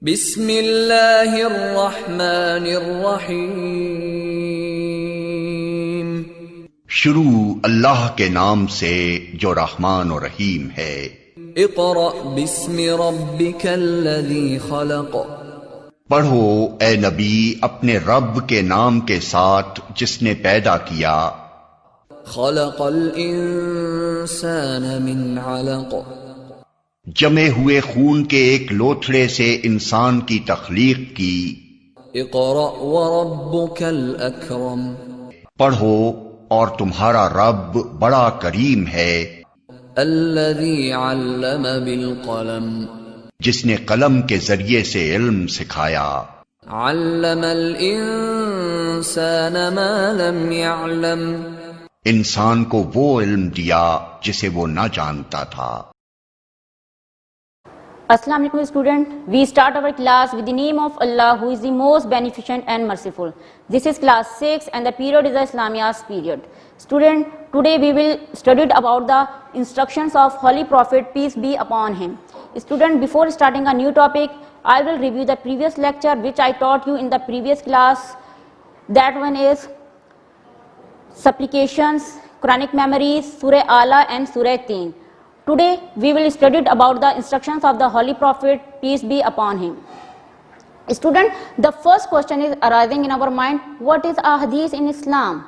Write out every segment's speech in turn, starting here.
बिस्मिल्लाहिर्रहमानिर्रहीम। शुरू अल्लाह के नाम से जो रहमान और रहीम है। इक़रा बिस्मि रब्बिकल्लज़ी खलक़। पढ़ो ए नबी अपने रब के नाम के साथ जिसने पैदा किया। खलक़ल इंसान मिन अलक़। जमे हुए खून के एक लोथड़े से इंसान की तख्लीक की। इक़रा व रब्बुकल अकरम। पढ़ो और तुम्हारा रब बड़ा करीम है। अल्लज़ी अल्लम बिल क़लम। जिसने कलम के जरिए से इल्म सिखाया। अल्लमल इंसान मा लम यअलम। इंसान को वो इल्म दिया जिसे वो न जानता था। Assalamu alaikum student, we start our class with the name of Allah who is the most beneficent and merciful. This is class 6 and the period is the Islamiyas period. Student, today we will study about the instructions of Holy Prophet, peace be upon him. Student, before starting a new topic, I will review the previous lecture which I taught you in the previous class. That one is supplications, Quranic memories, Surah Ala and Surah Teen. Today we will study about the instructions of the Holy Prophet, peace be upon him. Student, the first question is arising in our mind, what is a hadith in Islam?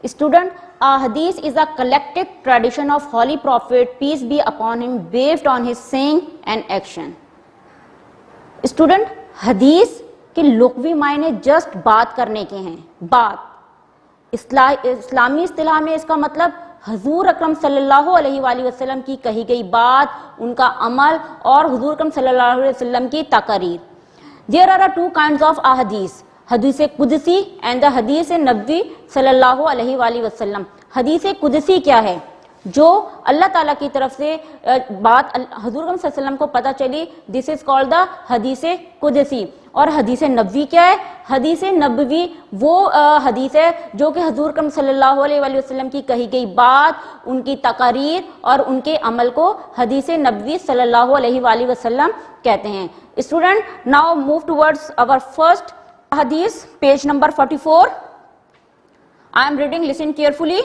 Student, a hadith is a collective tradition of Holy Prophet, peace be upon him, based on his saying and action. Student, hadith के लुग़वी मायने just बात करने के हैं। बात इस्लामी इस्तिलाह में इसका मतलब हुजूर अकरम सल्लल्लाहु अलैहि वसल्लम की कही गई बात, उनका अमल और हुजूर अकरम सल्लल्लाहु अलैहि वसल्लम की तकरीर। There are two kinds of अहदीस, हदीस कुदसी एंड द हदीस नबवी सल्लल्लाहु अलैहि वसल्लम। हदीस कुदसी क्या है? जो अल्लाह ताला की तरफ से बात हुजूर अकरम सल्लल्लाहु अलैहि वसल्लम को पता चली, दिस इज कॉल्ड द हदीस कुदसी। और हदीस नबवी क्या है? हदीस नबवी वो हदीस है जो कि हुजूर अकरम सल्लल्लाहु अलैहि वसल्लम की कही गई बात, उनकी तकरीर और उनके अमल को हदीस नबवी सल्लल्लाहु अलैहि वसल्लम कहते हैं। Student, now move towards our first हदीस, page number 44। I am reading, listen carefully.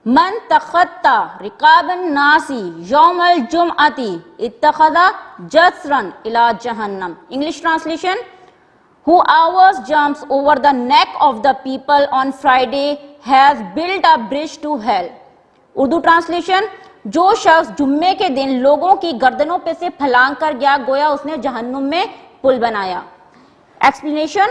मन तखत्ता रिकाबन नासी यौमल जुमअती इत्तखदा जसरन इला जहन्नम। English translation, whoever jumps over the neck of the people on Friday has built a bridge to hell. Urdu translation, जो शख्स जुम्मे के दिन लोगों की गर्दनों पे से फलांग कर गया, गोया उसने जहन्नुम में पुल बनाया। Explanation,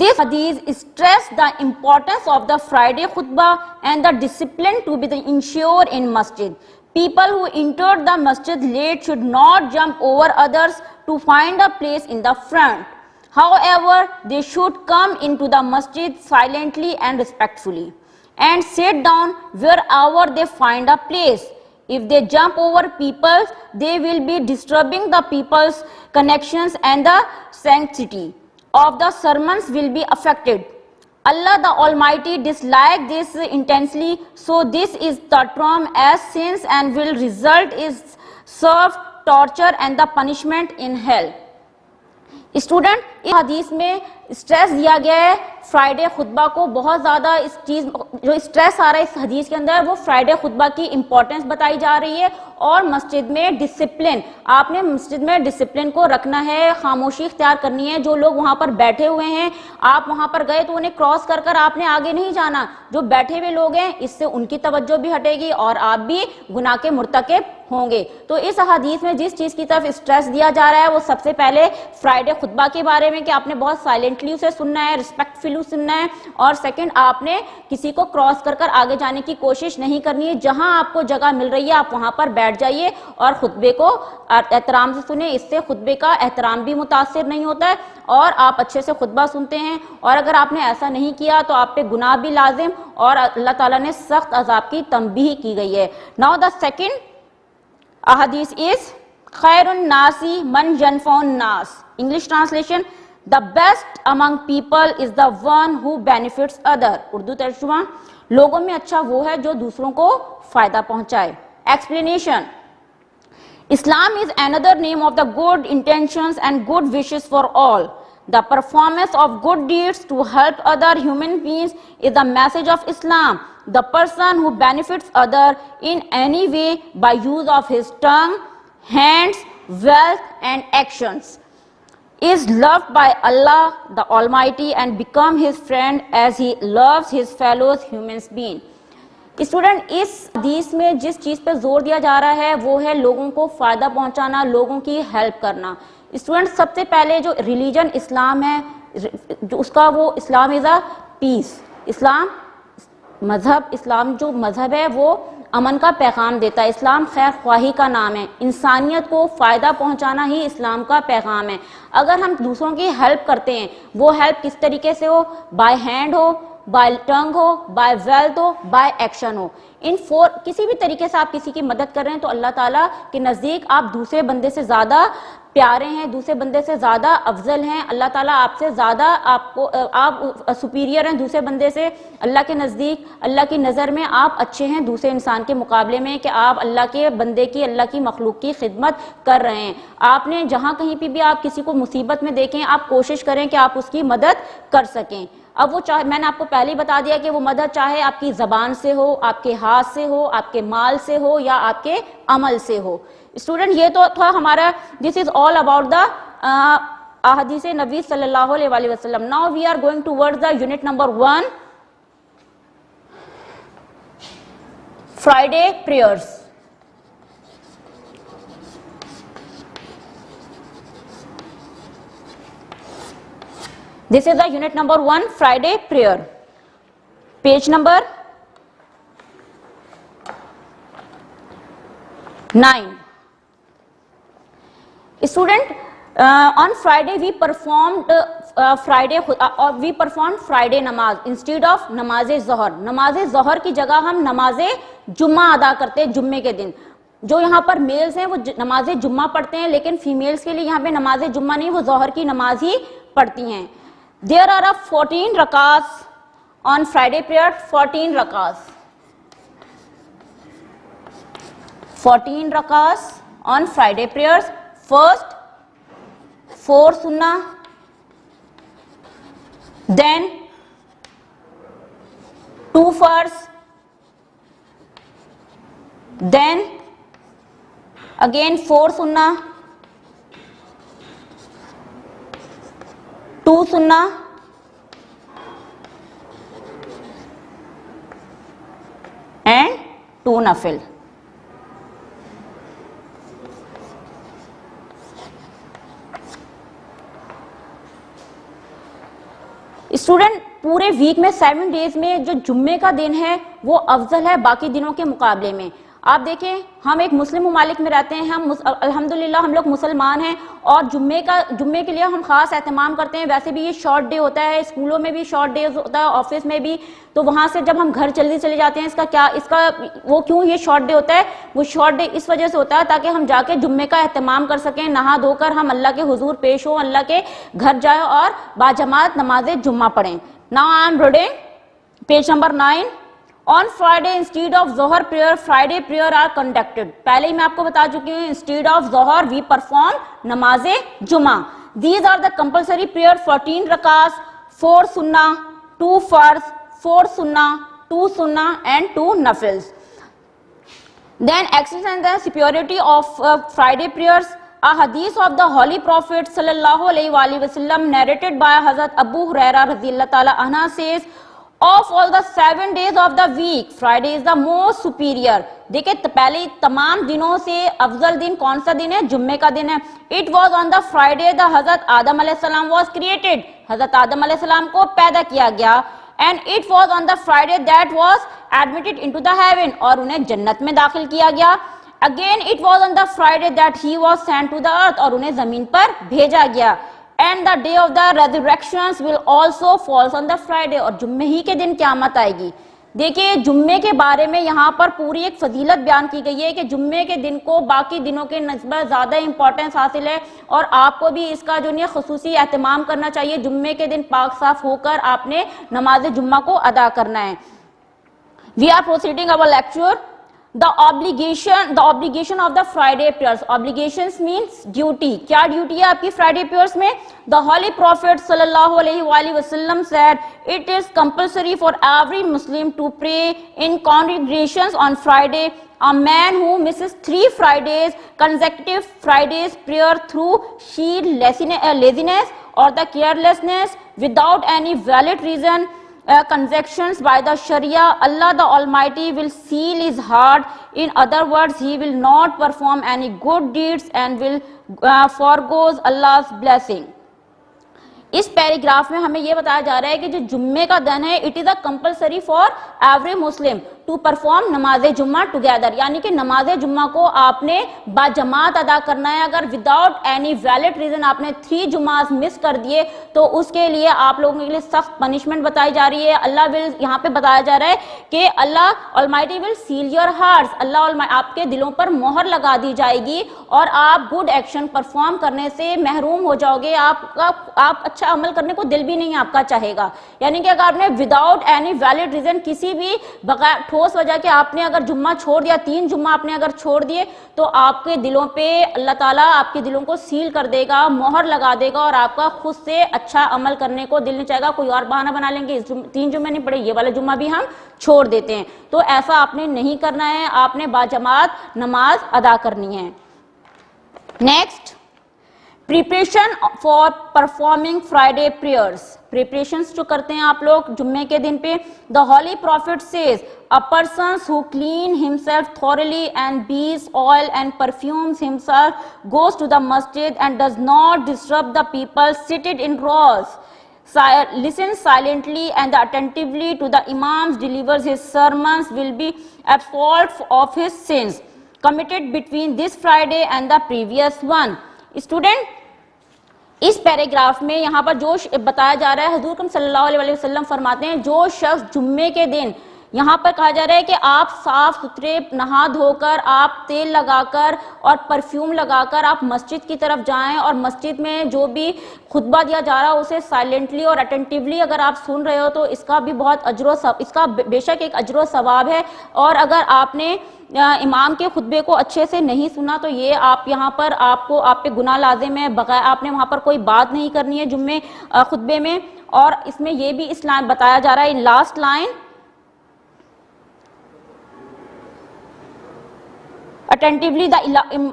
this hadith stress the importance of the Friday khutbah and the discipline to be ensured in masjid. People who entered the masjid late should not jump over others to find a place in the front. However, they should come into the masjid silently and respectfully and sit down wherever they find a place. If they jump over people, they will be disturbing the people's connections and the sanctity of the sermons will be affected. Allah the Almighty dislikes this intensely, so this is the term as sins and will result is serve, torture and the punishment in hell. Student, इस हदीस में stress दिया गया है Friday खुतबा को। बहुत ज़्यादा इस चीज़ जो स्ट्रेस आ रहा है इस हदीस के अंदर, वो फ्राइडे खुतबा की इंपॉर्टेंस बताई जा रही है और मस्जिद में डिसिप्लिन, आपने मस्जिद में डिसिप्लिन को रखना है, खामोशी इख्तियार करनी है। जो लोग वहाँ पर बैठे हुए हैं, आप वहाँ पर गए तो उन्हें क्रॉस कर कर आपने आगे नहीं जाना। जो बैठे हुए लोग हैं, इससे उनकी तवज्जो भी हटेगी और आप भी गुनाह के मुर्तकिब होंगे। तो इस हदीस में जिस चीज़ की तरफ स्ट्रेस दिया जा रहा है वो सबसे पहले फ्राइडे खुतबा के बारे में कि आपने बहुत साइलेंटली उसे सुनना है, रिस्पेक्टफुली सुनना है, और सेकंड आपने किसी को क्रॉस कर कर आगे जाने की कोशिश नहीं करनी है। जहां आपको जगह मिल रही है आप वहां पर बैठ जाइए और खुतबे को एहतराम से सुने। इससे खुतबे का एहतराम भी मुतासिर नहीं होता है और आप अच्छे से खुतबा सुनते हैं। और अगर आपने ऐसा नहीं किया तो आप पे गुनाह भी लाजिम और अल्लाह ताला ने सख्त अजाब की तंबीह की गई है। Now the second hadith is khairun nasi man yanfa'un nas. English translation, the best among people is the one who benefits other. Urdu तर्जुमा, लोगों में अच्छा वो है जो दूसरों को फायदा पहुंचाए। Explanation, Islam is another name of the good intentions and good wishes for all. The performance of good deeds to help other human beings is the message of Islam. The person who benefits other in any way by use of his tongue, hands, wealth and actions is loved by Allah the Almighty and become his friend as he loves his fellow human beings. Student, इस हदीस में जिस चीज़ पे जोर दिया जा रहा है वो है लोगों को फ़ायदा पहुंचाना, लोगों की हेल्प करना। स्टूडेंट, सबसे पहले जो रिलीजन इस्लाम है, जो उसका वो इस्लाम इज़ अ पीस। इस्लाम मज़हब, इस्लाम जो मज़हब है वो अमन का पैगाम देता है। इस्लाम खैर ख्वाही का नाम है। इंसानियत को फ़ायदा पहुंचाना ही इस्लाम का पैगाम है। अगर हम दूसरों की हेल्प करते हैं, वो हेल्प किस तरीके से हो, बाय हैंड हो, बाय टंग हो, बाय वेल्थ हो, बाय एक्शन हो, इन फोर किसी भी तरीके से आप किसी की मदद कर रहे हैं तो अल्लाह ताला के नज़दीक आप दूसरे बंदे से ज़्यादा प्यारे हैं, दूसरे बंदे से ज़्यादा अफजल हैं। अल्लाह ताला आपसे ज़्यादा आप सुपीरियर हैं दूसरे बंदे से। अल्लाह के नज़दीक, अल्लाह की नज़र में आप अच्छे हैं दूसरे इंसान के मुकाबले में, कि आप अल्लाह के बंदे की, अल्लाह की मखलूक की खिदमत कर रहे हैं। आपने जहाँ कहीं पे भी आप किसी को मुसीबत में देखें, आप कोशिश करें कि आप उसकी मदद कर सकें। अब वो चाहे, मैंने आपको पहले ही बता दिया कि वो मदद चाहे आपकी ज़बान से हो, आपके हाथ से हो, आपके माल से हो या आपके अमल से हो। स्टूडेंट, ये तो था हमारा, this is all about the अहदीस नबी सल्लल्लाहु अलैहि वसल्लम। Now we are going towards the unit number 1, Friday prayers. This is the unit number 1, Friday prayer. Page number 9. Student, on Friday we performed Friday namaz instead of नमाज ज़ोहर। नमाज ज़ोहर की जगह हम नमाज जुम्मा अदा करते हैं जुम्मे के दिन। जो यहाँ पर मेल्स हैं वो नमाज जुम्मा पढ़ते हैं, लेकिन फीमेल्स के लिए यहाँ पे नमाज जुम्मा नहीं, वो ज़ोहर की नमाज ही पढ़ती हैं। There are 14 rakas on Friday prayer, 14 rakas. 14 rakas on Friday prayers. First, 4 sunnah, then 2 farz, then again 4 sunnah, 2 sunnah and 2 nafil. Student, पूरे वीक में 7 डेज में जो जुम्मे का दिन है वो अफजल है बाकी दिनों के मुकाबले में। आप देखें, हम एक मुस्लिम ममालिक में रहते हैं, हम अल्हम्दुलिल्लाह हम लोग मुसलमान हैं और जुम्मे के लिए हम खास एहतमाम करते हैं। वैसे भी ये शॉर्ट डे होता है, स्कूलों में भी शॉर्ट डे होता है, ऑफिस में भी। तो वहाँ से जब हम घर जल्दी चले जाते हैं, वो क्यों ये शॉर्ट डे होता है? वो शॉर्ट डे इस वजह से होता है ताकि हम जाके जुम्मे का एहतमाम कर सकें, नहा धोकर हम अल्लाह के हुजूर पेश हों, अल्लाह के घर जाएं और बाजमात नमाज जुम्मा पढ़ें। Now I am reading page number 9। On Friday instead of Zohar prayer, Friday prayer are conducted. पहले ही मैं आपको बता चुकी हूँ, instead of Zohar we perform नमाज़े जुमा। These are the compulsory prayer, 14 rakas, 4 sunnah, 2 farz, 4 sunnah, 2 sunnah and 2 nafils. Then exercise the superiority of Friday prayers. A hadith of the Holy Prophet sallallahu alaihi wasallam narrated by Hazrat Abu Huraira radhiyallahu ta'ala anhu says, of all the 7 days of the week, Friday is the most superior. देखिए, पहले तमाम दिनों से अफजल दिन कौन सा दिन है? जुम्मे का दिन है। It was on the Friday the हज़रत आदम अलैहिस्सलाम was created. हज़रत आदम अलैहिस्सलाम को पैदा किया गया। And it was on the Friday that was admitted into the heaven. और उन्हें जन्नत में दाखिल किया गया। Again it was on the Friday that he was sent to the earth. और उन्हें जमीन पर भेजा गया। And the day of the resurrections will also falls on the Friday. और जुम्मे ही के दिन क़यामत आएगी। देखिए, जुम्मे के बारे में यहाँ पर पूरी एक फजीलत बयान की गई है कि जुम्मे के दिन को बाकी दिनों के नस्बत ज़्यादा इंपॉर्टेंस हासिल है और आपको भी इसका जो है खुसूसी एहतमाम करना चाहिए। जुम्मे के दिन पाक साफ होकर आपने नमाज जुम्मा को अदा करना है। We are proceeding our lecture. The obligation of the Friday prayers. Obligations means duty. क्या duty है आपकी Friday prayers में? The Holy Prophet sallallahu alaihi wasallam said, it is compulsory for every Muslim to pray in congregations on Friday. A man who misses 3 Fridays, consecutive Fridays prayer through sheer laziness or the carelessness without any valid reason, convictions by the Sharia, Allah the Almighty will seal his heart. In other words, he will not perform any good deeds and will forgoes Allah's blessing. इस paragraph में हमें यह बताया जा रहा है कि जो जुम्मे का दिन है, it is a compulsory for every Muslim to perform namaz jumma together, यानी कि नमाज जुम्मा को आपने बाजमात अदा करना है. अगर विदाउट एनी वैलिड रीजन आपने 3 जुम्मास मिस कर दिए तो उसके लिए आप लोगों के लिए सख्त पनिशमेंट बताई जा रही है. अल्लाह विल, यहाँ पे बताया जा रहा है कि अल्लाह almighty will seal your hearts, अल्लाह आपके दिलों पर मोहर लगा दी जाएगी और आप गुड एक्शन परफॉर्म करने से महरूम हो जाओगे. आप अच्छा अमल करने को दिल भी नहीं आपका चाहेगा. यानी कि अगर आपने विदाउट एनी वैलिड रीजन, किसी भी बगैर ठोस वजह के आपने अगर जुम्मा छोड़ दिया, 3 जुम्मा आपने अगर छोड़ दिए, तो आपके दिलों पे अल्लाह ताला आपके दिलों को सील कर देगा, मोहर लगा देगा और आपका खुद से अच्छा अमल करने को दिल नहीं चाहेगा. कोई और बहाना बना लेंगे, 3 जुम्मे नहीं पड़े, ये वाला जुम्मा भी हम छोड़ देते हैं. तो ऐसा आपने नहीं करना है, आपने बाजमात नमाज अदा करनी है. Next, preparation for performing Friday prayers. Preparations जो करते हैं आप लोग जुम्मे के दिन पे. The holy prophet says, a person who clean himself thoroughly and बीज oil and perfumes himself goes to the मस्जिद and does not disturb the people seated in rows, listens silently and attentively to the imams, delivers his sermons, will be absolved of his sins committed between this Friday and the previous one. Student, इस paragraph में यहाँ पर जो बताया जा रहा है, हुजूर अकरम सल्लल्लाहु अलैहि वसल्लम फरमाते हैं, जो शख्स जुम्मे के दिन, यहाँ पर कहा जा रहा है कि आप साफ सुथरे नहा धोकर, आप तेल लगाकर और परफ्यूम लगाकर आप मस्जिद की तरफ जाएं और मस्जिद में जो भी खुतबा दिया जा रहा है उसे साइलेंटली और अटेंटिवली अगर आप सुन रहे हो तो इसका भी बहुत इसका बेशक एक अजरो सवाब है. और अगर आपने इमाम के खुतबे को अच्छे से नहीं सुना तो ये आप यहाँ पर आपको आप पे गुनाह लाजिम है. बगैर आपने वहाँ पर कोई बात नहीं करनी है जुम्मे खुतबे में. और इसमें ये भी इस लाइन बताया जा रहा है, in last line, attentively the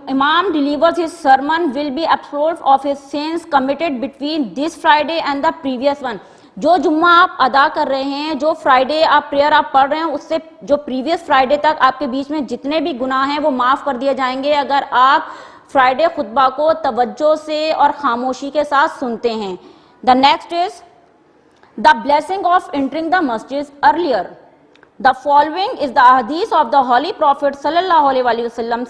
imam delivers his sermon will be absolved of his sins committed between this Friday and the previous one. जो जुम्मा आप अदा कर रहे हैं, जो फ्राइडे आप प्रेयर आप पढ़ रहे हैं, उससे जो प्रीवियस फ्राइडे तक आपके बीच में जितने भी गुनाह हैं वो माफ कर दिए जाएंगे अगर आप फ्राइडे खुतबा को तवज्जो से और खामोशी के साथ सुनते हैं. The next is the blessing of entering the मस्जिद earlier. The following is the hadith of the Holy Prophet sallallahu alaihi wasallam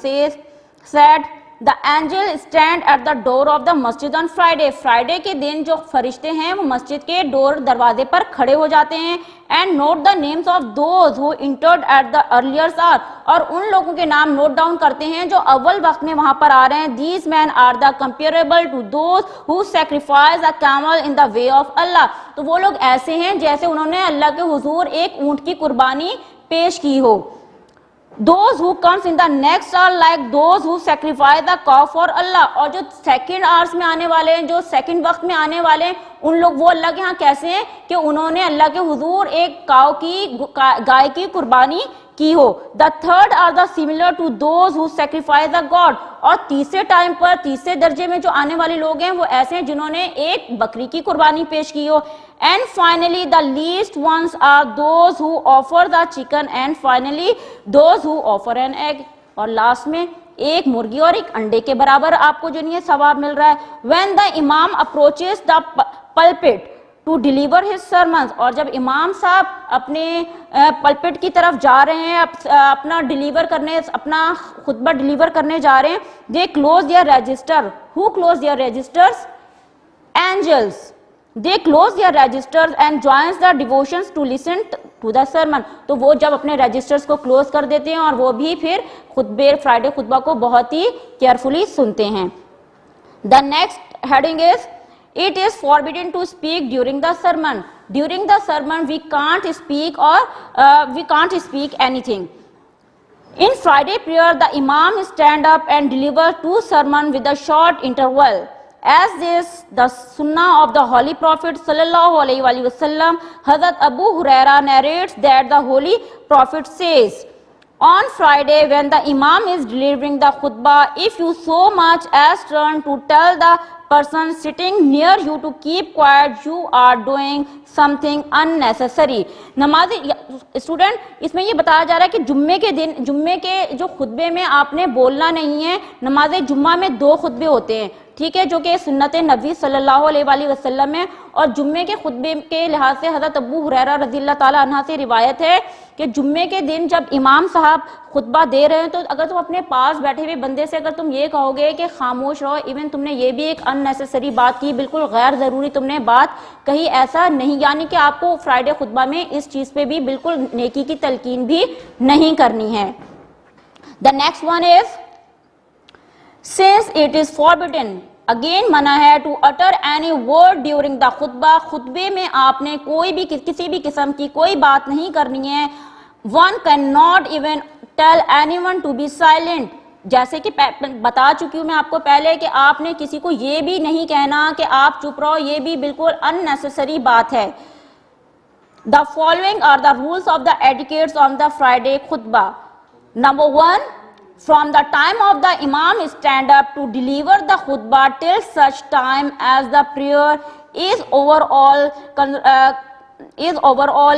said, the angel stand at the door of the masjid on Friday. Friday के दिन जो फरिश्ते हैं वो मस्जिद के door दरवाजे पर खड़े हो जाते हैं. and note the names of those who entered at the earlier hour. और उन लोगों के नाम नोट डाउन करते हैं जो अव्वल वक्त में वहां पर आ रहे हैं. These men are the comparable to those who sacrifice a camel in the way of Allah. तो वो लोग ऐसे हैं जैसे उन्होंने अल्लाह के हुजूर एक ऊंट की कुर्बानी पेश की हो. Those who comes in the next are like those who sacrifice the cow for Allah. और जो सेकंड आवर्स में आने वाले हैं, जो सेकंड वक्त में आने वाले हैं, उन लोग वो अल्लाह के यहाँ कैसे हैं कि उन्होंने अल्लाह के हुजूर एक गाय की कुर्बानी की हो. The third are the similar to those who sacrifice the God. और तीसरे टाइम पर तीसरे दर्जे में जो आने वाले लोग हैं वो ऐसे हैं जिन्होंने एक बकरी की कुर्बानी पेश की हो. And finally the least ones are those who offer the chicken and finally those who offer an egg. और लास्ट में एक मुर्गी और एक अंडे के बराबर आपको जो नहीं है सवाब मिल रहा है. When the imam approaches the pulpit to deliver his sermons. और जब इमाम साहब अपने पल्पिट की तरफ जा रहे हैं, अपना डिलीवर करने, अपना खुतबा डिलीवर करने जा रहे हैं, they close their register. Who close their registers? Angels. They close their registers and joins the devotions to listen to the sermon. तो वो जब अपने registers को close कर देते हैं और वो भी फिर खुतबे फ्राइडे खुतबा को बहुत ही केयरफुली सुनते हैं. The next heading is it is forbidden to speak during the sermon. During the sermon we can't speak or we can't speak anything. In Friday prayer, the Imam stand up and deliver two sermons with a short interval. As this, the Sunnah of the Holy Prophet sallallahu alaihi wasallam, Hazrat Abu Huraira narrates that the Holy Prophet says, on Friday when the Imam is delivering the khutbah, if you so much as turn to tell the person sitting near you to keep quiet, you are doing something unnecessary. नमाज student इसमें ये बताया जा रहा है कि जुम्मे के दिन, जुम्मे के जो खुतबे में आपने बोलना नहीं है. नमाज जुम्मा में 2 खुतबे होते हैं, ठीक है, जो कि सुन्नत नबी सल्लल्लाहु अलैहि वसल्लम में. और जुम्मे के खुतबे के लिहाज से हज़रत अबू हुरैरा रज़ियल्लाहु ताला अन्हा से रिवायत है कि जुम्मे के दिन जब इमाम साहब खुतबा दे रहे हैं तो अगर तुम अपने पास बैठे हुए बंदे से अगर तुम ये कहोगे कि खामोश रहो, इवन तुमने ये भी एक अननेसेसरी बात की, बिल्कुल गैर ज़रूरी तुमने बात कही, ऐसा नहीं. यानी कि आपको फ्राइडे खुतबा में इस चीज़ पे भी बिल्कुल नेकी की तलकीन भी नहीं करनी है. The next one is, since it is forbidden, again मना है, to utter any word during the खुतबा, खुतबे में आपने कोई भी किसी भी किस्म की कोई बात नहीं करनी है. One can not even tell anyone to be silent, जैसे कि बता चुकी हूं मैं आपको पहले कि आपने किसी को ये भी नहीं कहना कि आप चुप रहो, ये भी बिल्कुल अननेसेसरी बात है. The following are the rules of the etiquettes on the Friday खुतबा. Number 1, from the time of the Imam stand up to deliver the khutbah till such time as the prayer is overall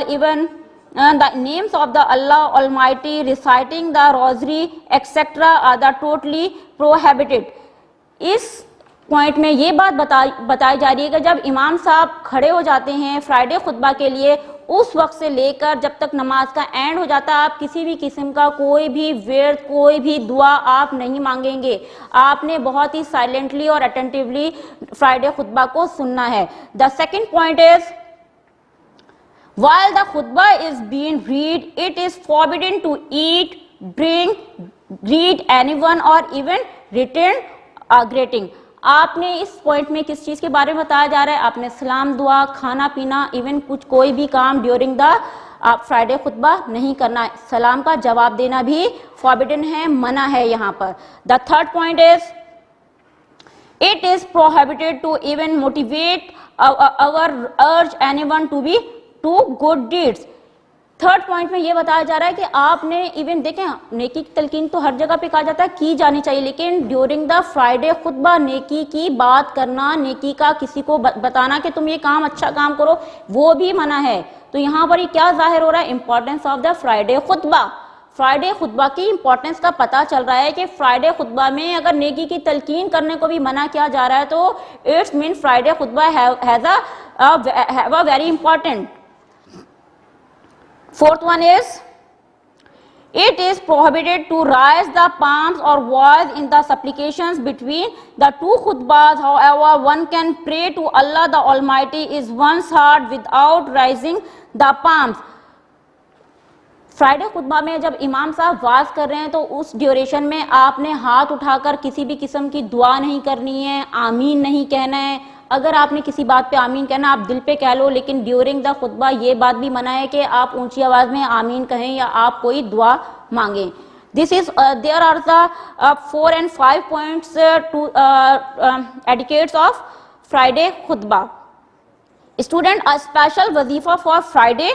even the names of the Allah Almighty, reciting the rosary etc. are the totally prohibited. इस point में ये बात बताई जा रही है कि जब इमाम साहब खड़े हो जाते हैं फ्राइडे खुतबा के लिए, उस वक्त से लेकर जब तक नमाज का एंड हो जाता है, आप किसी भी किस्म का कोई भी वर्ड, कोई भी दुआ आप नहीं मांगेंगे. आपने बहुत ही साइलेंटली और अटेंटिवली फ्राइडे खुतबा को सुनना है. The second point is, while the khutbah is being read, it is forbidden to eat, drink, greet anyone or even return a greeting. आपने इस पॉइंट में किस चीज के बारे में बताया जा रहा है? आपने सलाम दुआ, खाना पीना, इवन कुछ कोई भी काम ड्यूरिंग द आप फ्राइडे खुतबा नहीं करना. सलाम का जवाब देना भी फॉरबिडन है, मना है यहाँ पर. The third point is, it is prohibited to even motivate our urge anyone to be to good deeds. Third point में ये बताया जा रहा है कि आपने इवन देखें, नेकी की तलकीन तो हर जगह पे कहा जाता है की जानी चाहिए, लेकिन ड्यूरिंग द फ्राइडे खुतबा नेकी की बात करना, नेकी का किसी को बताना कि तुम ये काम अच्छा काम करो, वो भी मना है. तो यहाँ पर ये क्या जाहिर हो रहा है? इंपॉर्टेंस ऑफ द फ्राइडे खुतबा. फ्राइडे खुतबा की इंपॉर्टेंस का पता चल रहा है कि फ्राइडे खुतबा में अगर नेकी की तलकीन करने को भी मना किया जा रहा है तो इट्स मीन फ्राइडे खुतबा have a very important. Fourth one is, it is prohibited to raise the palms or voice in the supplications between the two khutbahs. However, one can pray to Allah the Almighty is one's heart without raising the palms. Friday खुतबा में जब इमाम साहब was कर रहे हैं तो उस ड्यूरेशन में आपने हाथ उठाकर किसी भी किस्म की दुआ नहीं करनी है, आमीन नहीं कहना है. अगर आपने किसी बात पे आमीन कहना, आप दिल पे कह लो, लेकिन ड्यूरिंग द खुतबा ये बात भी मना है कि आप ऊंची आवाज में आमीन कहें या आप कोई दुआ मांगें. This is there are the 4 and 5 points to etiquettes of Friday खुतबा. स्टूडेंट, अ स्पेशल वजीफा for Friday,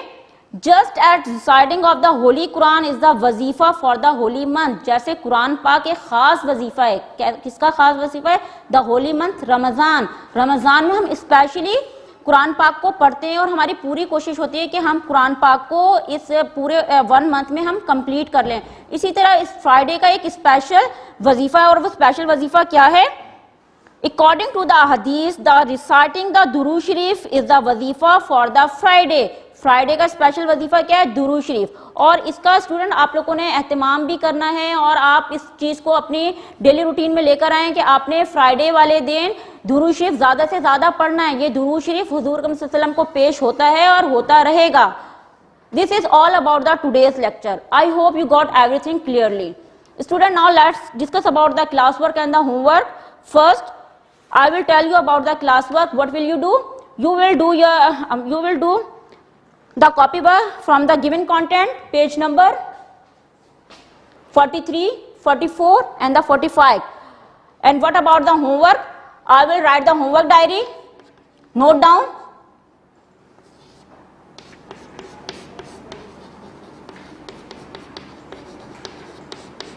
just at reciting of the holy Quran is the वजीफा फॉर द होली मंथ. जैसे कुरान पाक एक खास वजीफा है. किसका खास वजीफा है? The holy month, Ramzan. Ramzan में हम स्पेशली कुरान पाक को पढ़ते हैं और हमारी पूरी कोशिश होती है कि हम कुरान पाक को इस पूरे 1 मंथ में हम कंप्लीट कर लें. इसी तरह इस फ्राइडे का एक स्पेशल वजीफा है, और वो स्पेशल वजीफा क्या है? अकॉर्डिंग टू द हदीस, द रिसाइटिंग द दुरूद शरीफ इज द वजीफा फॉर द फ्राइडे. फ्राइडे का स्पेशल वजीफा क्या है? दुरूद शरीफ. और इसका स्टूडेंट आप लोगों ने एहतमाम भी करना है और आप इस चीज़ को अपनी डेली रूटीन में लेकर आएँ कि आपने फ्राइडे वाले दिन दुरूद शरीफ ज़्यादा से ज़्यादा पढ़ना है. ये दुरूद शरीफ हुजूर अकरम सल्लल्लाहु अलैहि वसल्लम को पेश होता है और होता रहेगा. This is all about the today's lecture. I hope you got everything clearly. Student, now let's discuss about the class work and the homework. First, I will tell you about the classwork. What will you do? You will do the copy work from the given content, page number 43, 44 and the 45. And what about the homework? I will write the homework diary. Note down.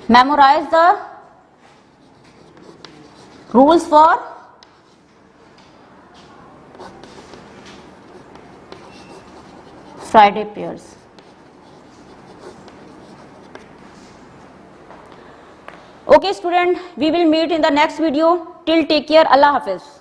Memorize the rules for Friday prayers. Okay student, we will meet in the next video. Till take care. Allah Hafiz.